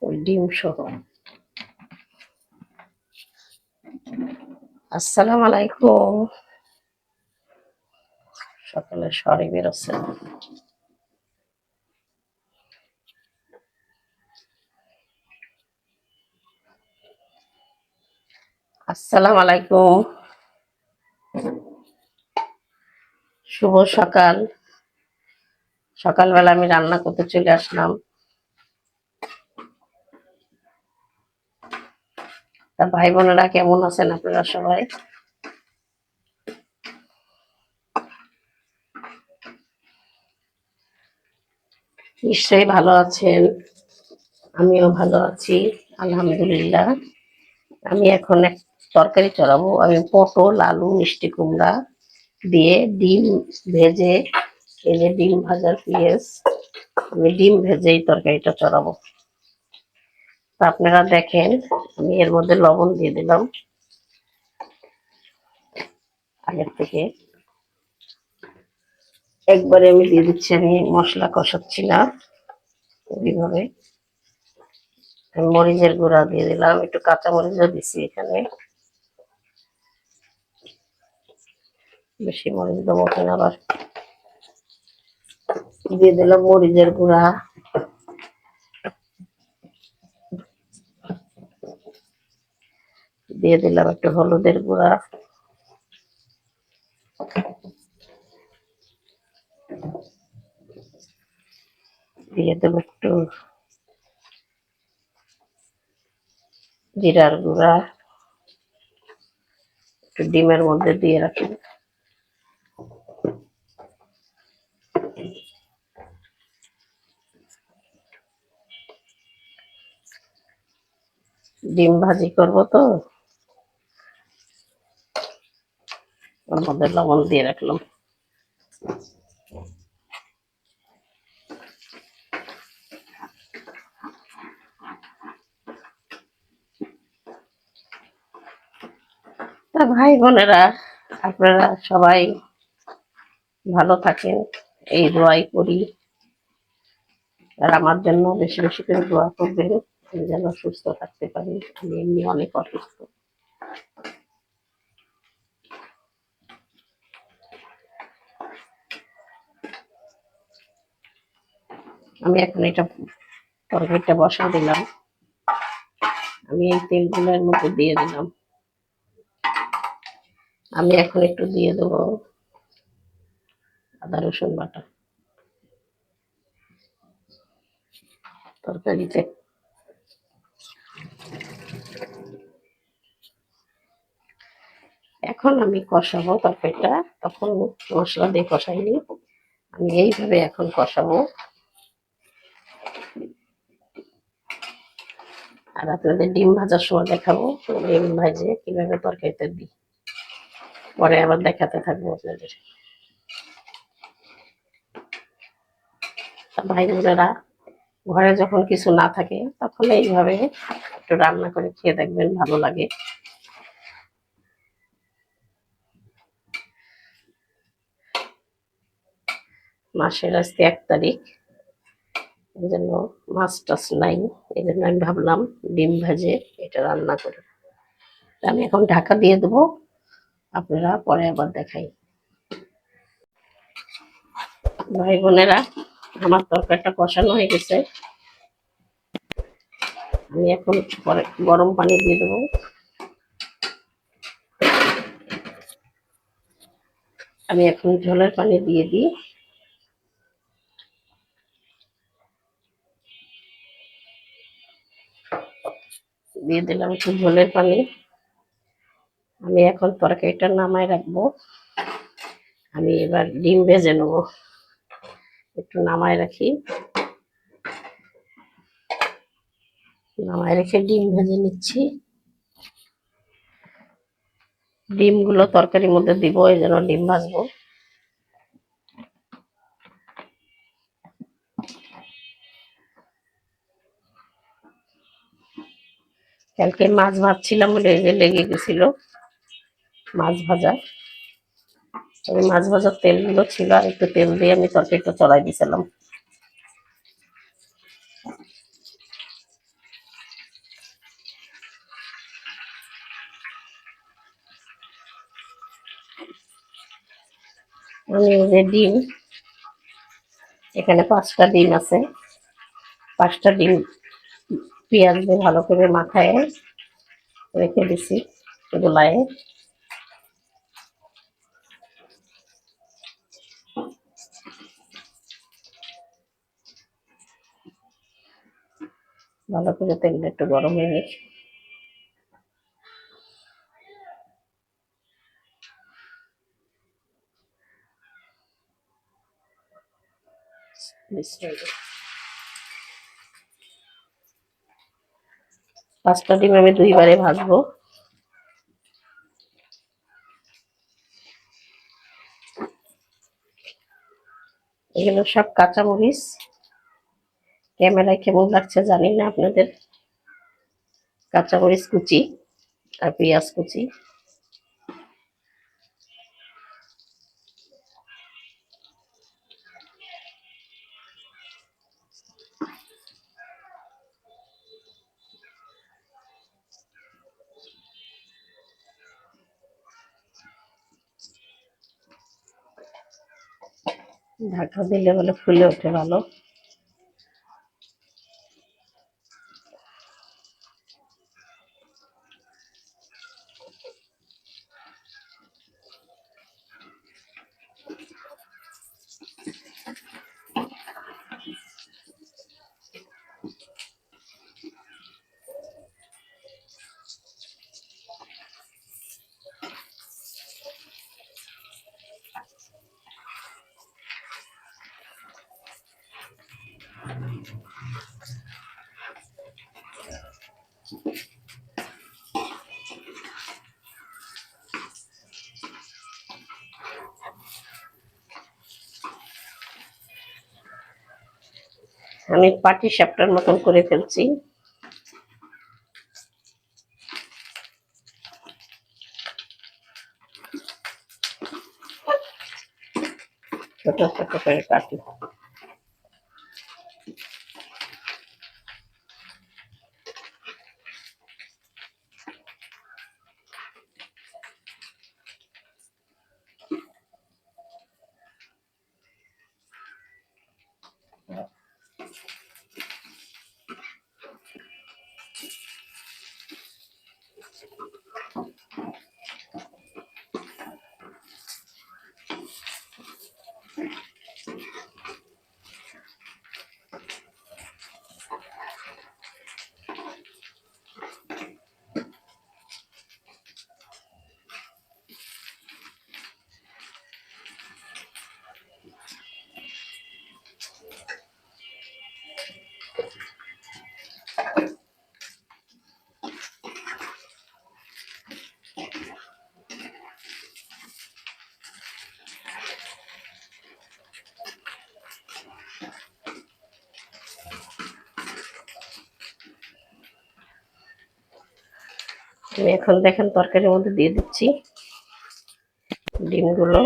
ওই ডিম সহ। আসসালামু আলাইকুম। সকালে সরি বেরোচ্ছে। আসসালামু আলাইকুম, শুভ সকাল। সকালবেলা আমি রান্না করতে চলে আসলাম। তা ভাই বোনেরা কেমন আছেন আপনারা সবাই? নিশ্চয়ই ভালো আছেন, আমিও ভালো আছি আলহামদুলিল্লাহ। আমি এখন এক তরকারি চড়াবো। আমি পটল, আলু, মিষ্টি কুমড়া দিয়ে ডিম ভেজে, এই যে ডিম ভাজার পেঁয়াজ, আমি ডিম ভেজে এই তরকারিটা চড়াবো। তা আপনারা দেখেন, আমি এর মধ্যে লবণ দিয়ে দিলাম আগের থেকে। একবারে আমি দিয়ে দিচ্ছি, আমি মশলা কষাচ্ছি না ওইভাবে। আমি মরিচের গুঁড়া দিয়ে দিলাম, একটু কাঁচা মরিচও দিচ্ছি এখানে। বেশি মরিচ দেবো কিনা আবার। দিয়ে দিলাম মরিচের গুঁড়া, দিয়ে দিলাম একটু হলুদের গুঁড়া, দিয়ে দেবো একটু জিরার গুঁড়া, একটু ডিমের মধ্যে দিয়ে রাখি। ডিম ভাজি করবো তো, ওর মধ্যে লবণ দিয়ে রাখলাম। তা ভাই বোনেরা, আপনারা সবাই ভালো থাকেন এই দোয়াই করি। আর আমার জন্য বেশি বেশি করে দোয়া করবেন, আমি যেন সুস্থ থাকতে পারি। আমি এমনি অনেক অসুস্থ। আমি এখন এটা তরকারিটা বসা দিলাম, আমি এই তেলগুলোর মধ্যে দিয়ে দিলাম। আমি এখন একটু দিয়ে দেবো আদা রসুন বাটা তরকারিতে। এখন আমি কষাবো তরকারিটা, তখন মশলা দিয়ে কষাইনি, আমি এইভাবে এখন কষাবো। আর আপনাদের ডিম ভাজার সময় দেখাবো ডিম ভাজে কিভাবে তরকারিতে দিই, পরে আবার দেখাতে থাকবো আপনাদের। ভাই বোনেরা, ঘরে যখন কিছু না থাকে তখন এইভাবে একটু রান্না করে খেয়ে দেখবেন, ভালো লাগে। মাসের আজকে 1 তারিখ, এই জন্য মাছ টাছ নাই, এই জন্য আমি ভাবলাম ডিম ভাজে এটা রান্না করি। আমি এখন ঢাকা দিয়ে দেবো, আপনারা পরে আবার দেখাই। ভাই বোনেরা, আমার তরকারিটা কষানো হয়ে গেছে, আমি এখন পরে গরম পানি দিয়ে দেবো। আমি এখন ঝোলের পানি দিয়ে দিই। দিয়ে দিলাম একটু ঝোলের পানি। আমি এখন তরকারিটা নামায় রাখবো, আমি এবার ডিম ভেজে নেবো। একটু নামায় রাখি, নামায় রেখে ডিম ভেজে নিচ্ছি। ডিমগুলো তরকারির মধ্যে দিব, এই জন্য ডিম ভাজবো। কালকে মাছ ভাজছিলাম বলে এই যে লেগে গেছিল মাছ ভাজা। ওই মাছ ভাজার তেলগুলো ছিল, আর একটু তেল দিয়ে আমি তরকারিটা চড়াই দিয়েছিলাম। আমি এই যে ডিম, এখানে 5টা ডিম আছে। 5টা ডিম পেঁয়াজ দিয়ে ভালো করে মাখায় রেখে দিছি গোলায়। ভালো করে তেলটা একটু গরম হয়ে নিই। বিসমিল্লাহ। 5টা ডিম আমি 2বারে ভাজবো। এগুলো সব কাঁচামরিচ। ক্যামেরায় কেমন লাগছে জানি না আপনাদের। কাঁচামরিচ কুচি আর পেঁয়াজ কুচি। ঢাকা দিলে বলে ফুলে ওঠে ভালো। আমি পাটি সাপটার মতন করে ফেলছি। ছোট ছোট করে কাটি। আমি এখন দেখেন তরকারির মধ্যে দিয়ে দিচ্ছি ডিমগুলো।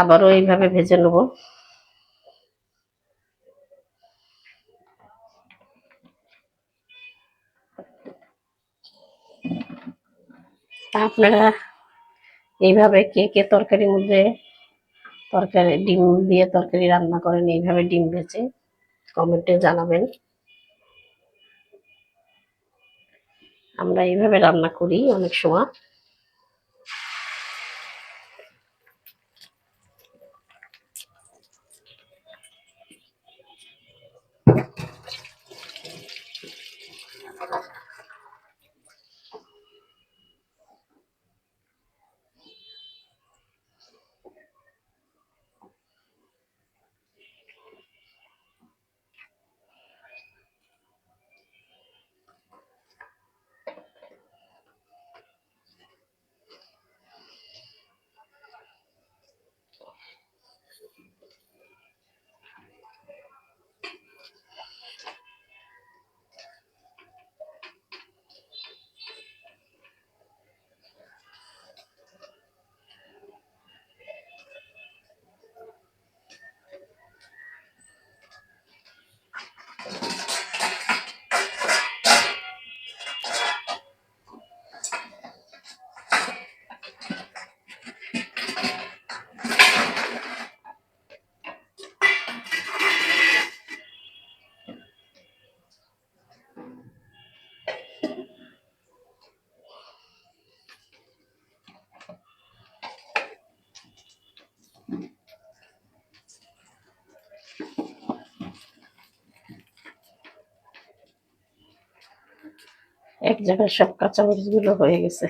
আবারও এইভাবে ভেজে নেব। আপনারা এইভাবে কে কে তরকারির মধ্যে ডিম দিয়ে তরকারি রান্না করেন এইভাবে ডিম ভেজে? কমেন্টে জানাবেন। আমরা এইভাবে রান্না করি অনেক সময়। এক জায়গায় সব কাঁচামরিচ গুলো হয়ে গেছে।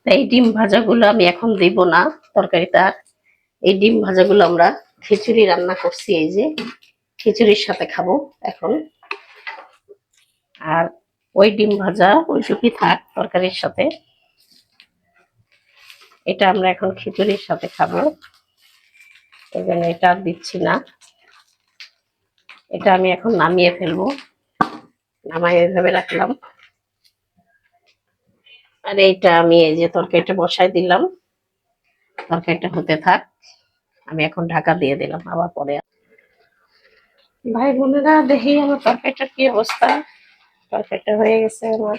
এই ডিম ভাজাগুলো আমি এখন দিব না তরকারিতে। এই ডিম ভাজাগুলো আমরা খিচুড়ি রান্না করছি, এই যে খিচুড়ির সাথে খাবো এখন। আর ওই ডিম ভাজা ওইটুকুই থাক তরকারির সাথে, এটা আমরা এখন খিচুড়ির সাথে খাবো, এই জন্য এটা আর দিচ্ছি না। এটা আমি এখন নামিয়ে ফেলবো, নামাই এইভাবে রাখলাম। আর এইটা আমি এই যে তরকারিটা বসাই দিলাম, তরকারিটা হতে থাক, আমি এখন ঢাকা দিয়ে দিলাম, আবার পরে। ভাই বোনেরা, দেখি আমার তরকারিটার কি অবস্থা। তরকারিটা হয়ে গেছে আমার,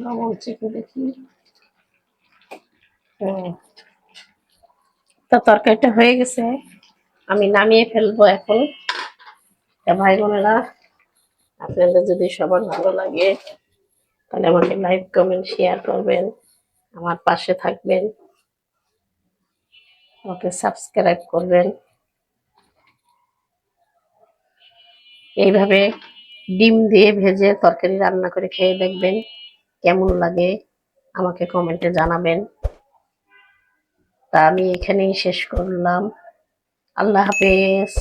লবণ চেখে দেখি। তো তরকারিটা হয়ে গেছে, আমি নামিয়ে ফেলবো এখন। ভাই বোনেরা, আপনাদের যদি সবার ভালো লাগে তাহলে আমাকে লাইক কমেন্ট শেয়ার করবেন, আমার পাশে থাকবেন, আমাকে সাবস্ক্রাইব করবেন। এইভাবে ডিম দিয়ে ভেজে তরকারি রান্না করে খেয়ে দেখবেন কেমন লাগে, আমাকে কমেন্টে জানাবেন। তা আমি এখানেই শেষ করলাম। আল্লাহ হাফেজ।